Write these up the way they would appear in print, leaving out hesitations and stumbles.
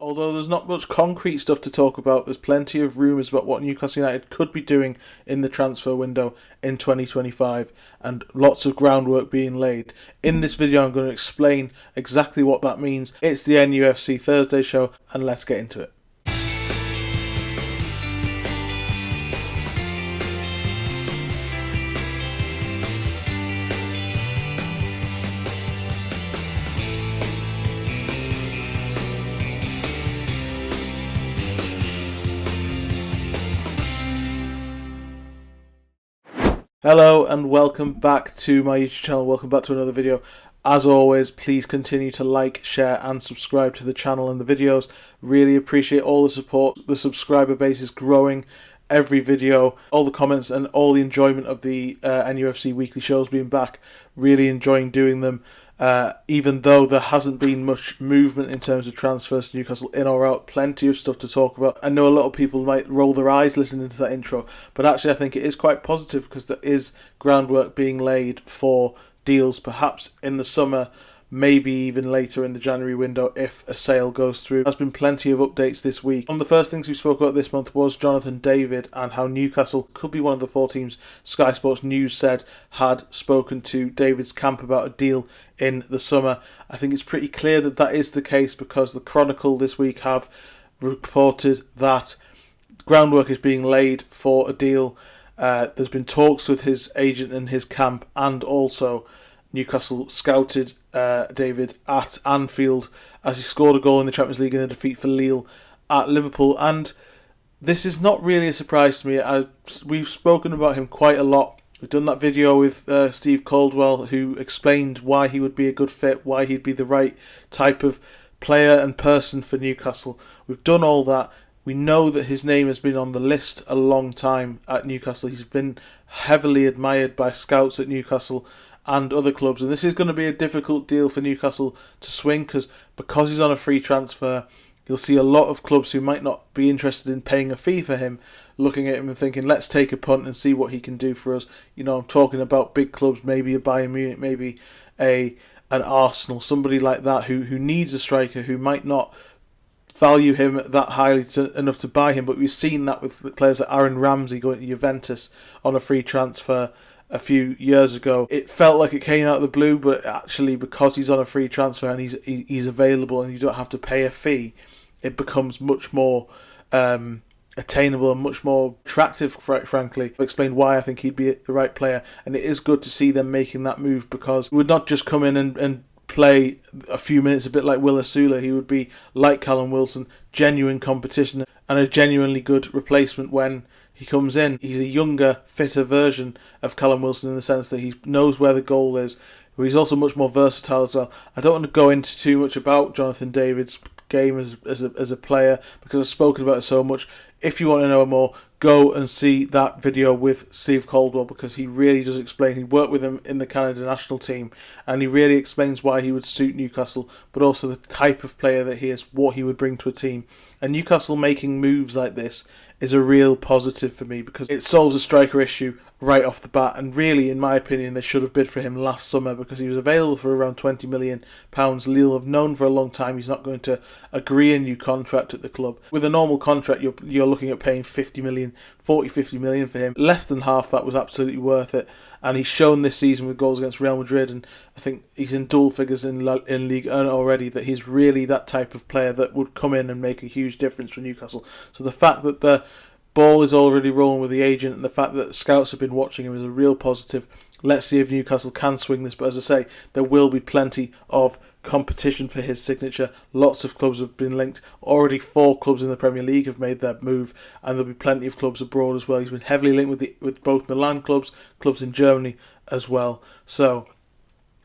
Although there's not much concrete stuff to talk about, there's plenty of rumours about what Newcastle United could be doing in the transfer window in 2025 and lots of groundwork being laid. In this video I'm going to explain exactly what that means. It's the NUFC Thursday Show and let's get into it. Hello and welcome back to my YouTube channel, welcome back to another video. As always, please continue to like, share and subscribe to the channel and the videos. Really appreciate all the support. The subscriber base is growing every video. All the comments and all the enjoyment of the NUFC weekly shows being back. Really enjoying doing them. Even though there hasn't been much movement in terms of transfers to Newcastle in or out, plenty of stuff to talk about. I know a lot of people might roll their eyes listening to that intro, but actually I think it is quite positive because there is groundwork being laid for deals perhaps in the summer, maybe even later in the January window if a sale goes through. There's been plenty of updates this week. One of the first things we spoke about this month was Jonathan David and how Newcastle could be one of the 4 teams Sky Sports News said had spoken to David's camp about a deal in the summer. I think it's pretty clear that that is the case because the Chronicle this week have reported that groundwork is being laid for a deal. There's been talks with his agent and his camp, and also Newcastle scouted David at Anfield as he scored a goal in the Champions League in a defeat for Lille at Liverpool. And this is not really a surprise to me. We've spoken about him quite a lot. We've done that video with Steve Caldwell, who explained why he would be a good fit, why he'd be the right type of player and person for Newcastle. We've done all that. We know that his name has been on the list a long time at Newcastle. He's been heavily admired by scouts at Newcastle and other clubs, and this is going to be a difficult deal for Newcastle to swing because he's on a free transfer. You'll see a lot of clubs who might not be interested in paying a fee for him looking at him and thinking, let's take a punt and see what he can do for us. You know, I'm talking about big clubs, maybe a Bayern Munich, maybe an Arsenal, somebody like that who needs a striker, who might not value him that highly enough to buy him. But we've seen that with players like Aaron Ramsey going to Juventus on a free transfer a few years ago. It felt like it came out of the blue, but actually because he's on a free transfer and he's available and you don't have to pay a fee, it becomes much more attainable and much more attractive, frankly. I'll explain why I think he'd be the right player, and it is good to see them making that move because he would not just come in and play a few minutes a bit like Will Asula. He would be like Callum Wilson, genuine competition and a genuinely good replacement when he comes in. He's a younger, fitter version of Callum Wilson in the sense that he knows where the goal is, but he's also much more versatile as well. I don't want to go into too much about Jonathan David's game as a player because I've spoken about it so much. If you want to know more, go and see that video with Steve Caldwell because he really does explain. He worked with him in the Canada national team and he really explains why he would suit Newcastle, but also the type of player that he is, what he would bring to a team. And Newcastle making moves like this is a real positive for me because it solves a striker issue right off the bat. And really, in my opinion, they should have bid for him last summer because he was available for around £20 million. Lille have known for a long time he's not going to agree a new contract at the club. With a normal contract, you're looking at paying 50 million, 50 million for him. Less than half that was absolutely worth it. And he's shown this season with goals against Real Madrid, and I think he's in dual figures in Ligue 1 already, that he's really that type of player that would come in and make a huge difference for Newcastle. So the fact that the ball is already rolling with the agent and the fact that the scouts have been watching him is a real positive. Let's see if Newcastle can swing this, but as I say, there will be plenty of competition for his signature. Lots of clubs have been linked. Already 4 clubs in the Premier League have made that move, and there'll be plenty of clubs abroad as well. He's been heavily linked with both Milan clubs in Germany as well. So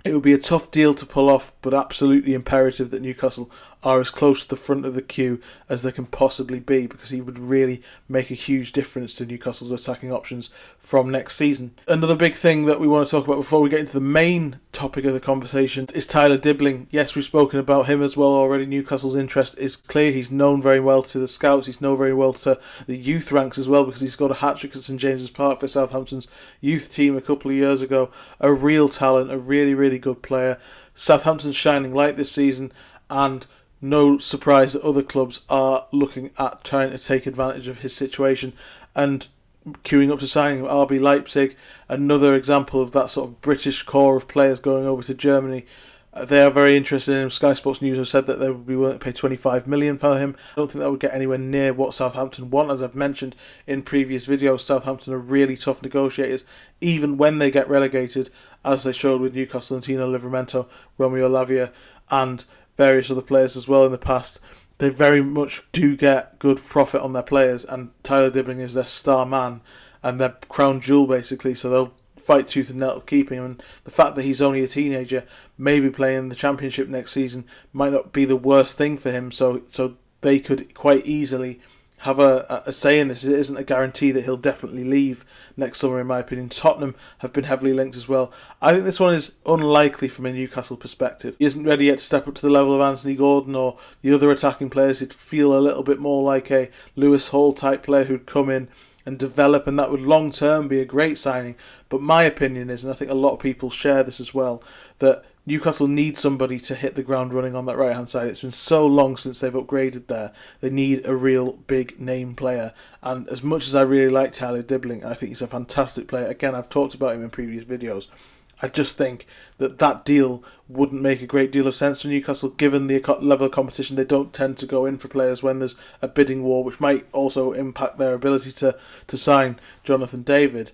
it would be a tough deal to pull off, but absolutely imperative that Newcastle are as close to the front of the queue as they can possibly be, because he would really make a huge difference to Newcastle's attacking options from next season. Another big thing that we want to talk about before we get into the main topic of the conversation is Tyler Dibling. Yes, we've spoken about him as well already. Newcastle's interest is clear. He's known very well to the scouts. He's known very well to the youth ranks as well, because he scored a hat-trick at St James's Park for Southampton's youth team a couple of years ago. A real talent, a really, really good player. Southampton's shining light this season, and no surprise that other clubs are looking at trying to take advantage of his situation and queuing up to signing him. RB Leipzig, another example of that sort of British core of players going over to Germany. They are very interested in him. Sky Sports News have said that they would be willing to pay 25 million for him. I don't think that would get anywhere near what Southampton want. As I've mentioned in previous videos, Southampton are really tough negotiators, even when they get relegated, as they showed with Newcastle and Tino Livramento, Romeo Lavia, and various other players as well in the past. They very much do get good profit on their players, and Tyler Dibling is their star man and their crown jewel, basically, so they'll fight tooth and nail keeping him. And the fact that he's only a teenager, maybe playing the Championship next season, might not be the worst thing for him, so they could quite easily have a say in this. It isn't a guarantee that he'll definitely leave next summer, in my opinion. Tottenham have been heavily linked as well. I think this one is unlikely from a Newcastle perspective. He isn't ready yet to step up to the level of Anthony Gordon or the other attacking players. He'd feel a little bit more like a Lewis Hall type player who'd come in and develop, and that would long term be a great signing. But my opinion is, and I think a lot of people share this as well, that Newcastle need somebody to hit the ground running on that right hand side. It's been so long since they've upgraded there. They need a real big name player, and as much as I really like Tyler Dibling, I think he's a fantastic player. Again, I've talked about him in previous videos. I just think that deal wouldn't make a great deal of sense for Newcastle, given the level of competition. They don't tend to go in for players when there's a bidding war, which might also impact their ability to sign Jonathan David.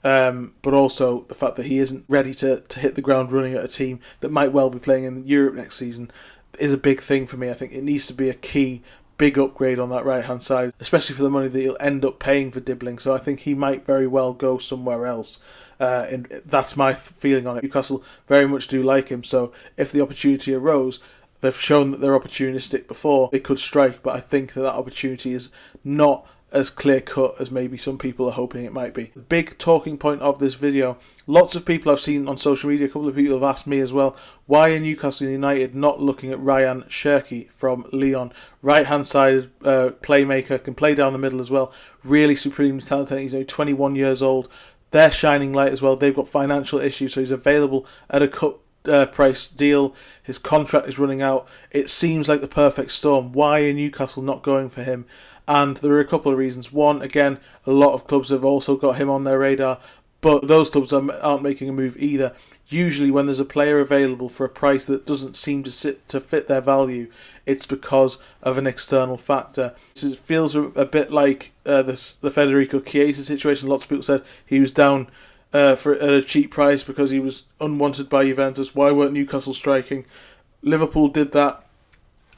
But also the fact that he isn't ready to hit the ground running at a team that might well be playing in Europe next season is a big thing for me. I think it needs to be a key big upgrade on that right hand side, especially for the money that he'll end up paying for Dibling. So I think he might very well go somewhere else. And that's my feeling on it. Newcastle very much do like him, so if the opportunity arose, they've shown that they're opportunistic before. They could strike, but I think that opportunity is not as clear cut as maybe some people are hoping it might be. The big talking point of this video, lots of people I've seen on social media, a couple of people have asked me as well, why are Newcastle United not looking at Rayan Cherki from Lyon? Right hand side playmaker, can play down the middle as well, really supremely talented. He's only 21 years old. They're shining light as well. They've got financial issues, so he's available at a cut price deal. His contract is running out. It seems like the perfect storm. Why are Newcastle not going for him? And there are a couple of reasons. One, again, a lot of clubs have also got him on their radar, but those clubs aren't making a move either. Usually when there's a player available for a price that doesn't seem to fit their value, it's because of an external factor. So it feels a bit like the Federico Chiesa situation. Lots of people said he was down at a cheap price because he was unwanted by Juventus. Why weren't Newcastle striking? Liverpool did that,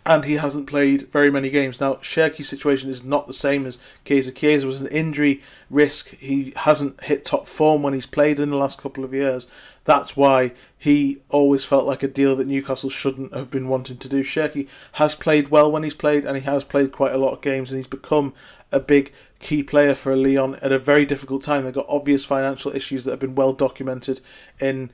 and he hasn't played very many games. Now, Cherki's situation is not the same as Chiesa. Chiesa was an injury risk. He hasn't hit top form when he's played in the last couple of years. That's why he always felt like a deal that Newcastle shouldn't have been wanting to do. Cherki has played well when he's played, and he has played quite a lot of games, and he's become a big key player for Lyon at a very difficult time. They've got obvious financial issues that have been well documented in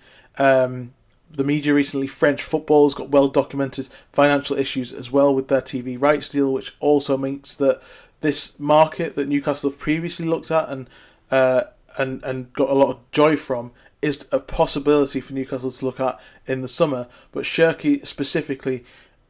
the media recently. French football has got well documented financial issues as well with their TV rights deal, which also means that this market that Newcastle have previously looked at and got a lot of joy from is a possibility for Newcastle to look at in the summer. But Cherki specifically,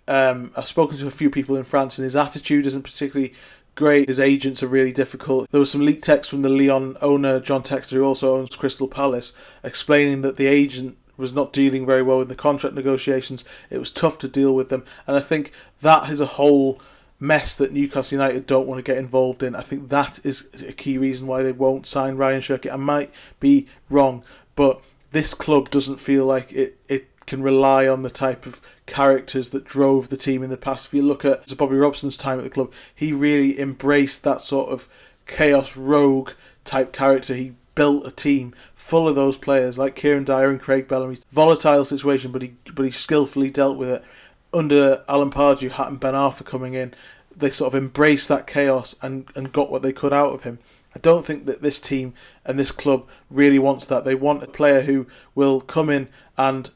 I've spoken to a few people in France, and his attitude isn't particularly great. His agents are really difficult. There was some leaked text from the Lyon owner, John Textor, who also owns Crystal Palace, explaining that the agent was not dealing very well with the contract negotiations. It was tough to deal with them, and I think that is a whole mess that Newcastle United don't want to get involved in. I think that is a key reason why they won't sign Rayan Cherki. I might be wrong, but this club doesn't feel like it can rely on the type of characters that drove the team in the past. If you look at Bobby Robson's time at the club, he really embraced that sort of chaos rogue type character. He built a team full of those players like Kieran Dyer and Craig Bellamy. Volatile situation, but he skillfully dealt with it. Under Alan Pardew, Hatton Ben Arfa coming in, they sort of embraced that chaos and got what they could out of him. I don't think that this team and this club really wants that. They want a player who will come in and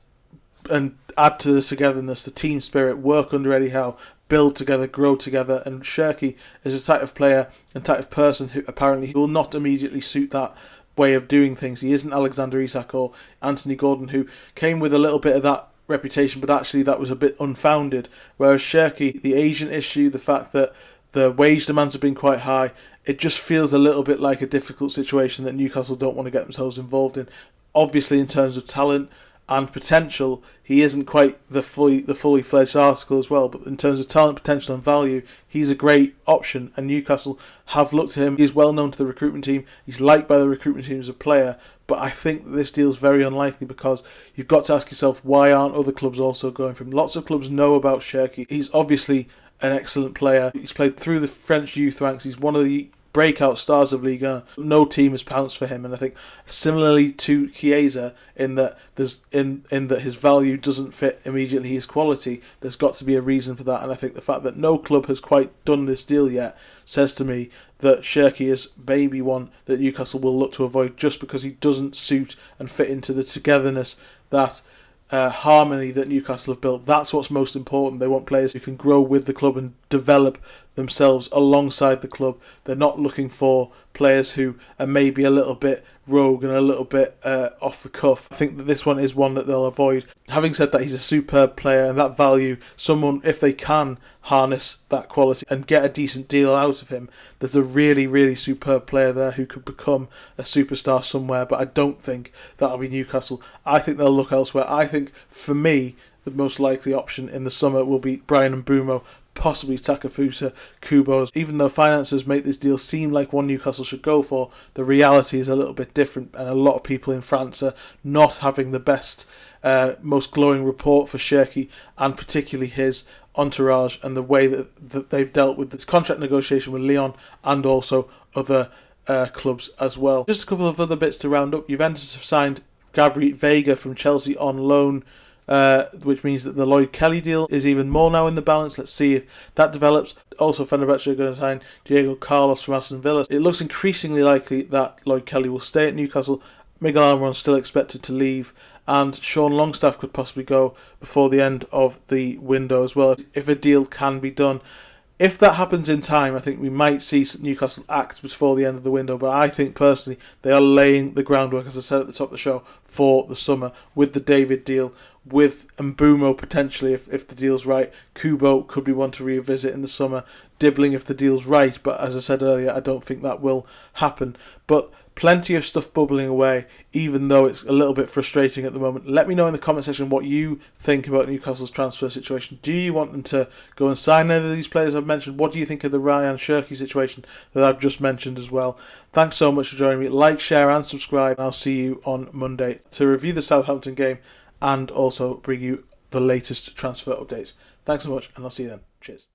add to the togetherness, the team spirit, work under Eddie Howe, build together, grow together. And Cherki is a type of player and type of person who apparently will not immediately suit that way of doing things. He isn't Alexander Isak or Anthony Gordon, who came with a little bit of that reputation, but actually that was a bit unfounded. Whereas Cherki, the agent issue, the fact that the wage demands have been quite high, it just feels a little bit like a difficult situation that Newcastle don't want to get themselves involved in. Obviously, in terms of talent and potential, he isn't quite the fully fledged article as well. But in terms of talent, potential, and value, he's a great option. And Newcastle have looked at him. He's well known to the recruitment team. He's liked by the recruitment team as a player. But I think this deal's very unlikely because you've got to ask yourself, why aren't other clubs also going for him? Lots of clubs know about Cherki. He's obviously an excellent player. He's played through the French youth ranks. He's one of the breakout stars of Ligue 1. No team has pounced for him, and I think similarly to Chiesa, in that his value doesn't fit immediately his quality, there's got to be a reason for that. And I think the fact that no club has quite done this deal yet says to me that Cherki is maybe one that Newcastle will look to avoid just because he doesn't suit and fit into the togetherness, that harmony that Newcastle have built. That's what's most important. They want players who can grow with the club and develop themselves alongside the club. They're not looking for players who are maybe a little bit rogue and a little bit off the cuff. I think that this one is one that they'll avoid. Having said that, he's a superb player, and that value, someone, if they can harness that quality and get a decent deal out of him, there's a really, really superb player there who could become a superstar somewhere, but I don't think that'll be Newcastle. I think they'll look elsewhere. I think, for me, the most likely option in the summer will be Bryan Mbeumo, possibly Takefusa Kubo. Even though finances make this deal seem like one Newcastle should go for, the reality is a little bit different, and a lot of people in France are not having the best, most glowing report for Cherki, and particularly his entourage and the way that they've dealt with this contract negotiation with Lyon and also other clubs as well. Just a couple of other bits to round up. Juventus have signed Gabriel Veiga from Chelsea on loan, which means that the Lloyd Kelly deal is even more now in the balance. Let's see if that develops. Also, Fenerbahce are going to sign Diego Carlos from Aston Villa. It looks increasingly likely that Lloyd Kelly will stay at Newcastle. Miguel Almiron's still expected to leave, and Sean Longstaff could possibly go before the end of the window as well, if a deal can be done. If that happens in time, I think we might see Newcastle act before the end of the window, but I think personally they are laying the groundwork, as I said at the top of the show, for the summer with the David deal, with Mbeumo potentially if the deal's right. Kubo could be one to revisit in the summer. Dibling if the deal's right, but as I said earlier, I don't think that will happen. But plenty of stuff bubbling away, even though it's a little bit frustrating at the moment. Let me know in the comment section what you think about Newcastle's transfer situation. Do you want them to go and sign any of these players I've mentioned? What do you think of the Rayan Cherki situation that I've just mentioned as well? Thanks so much for joining me. Like, share and subscribe. I'll see you on Monday to review the Southampton game and also bring you the latest transfer updates. Thanks so much, and I'll see you then. Cheers.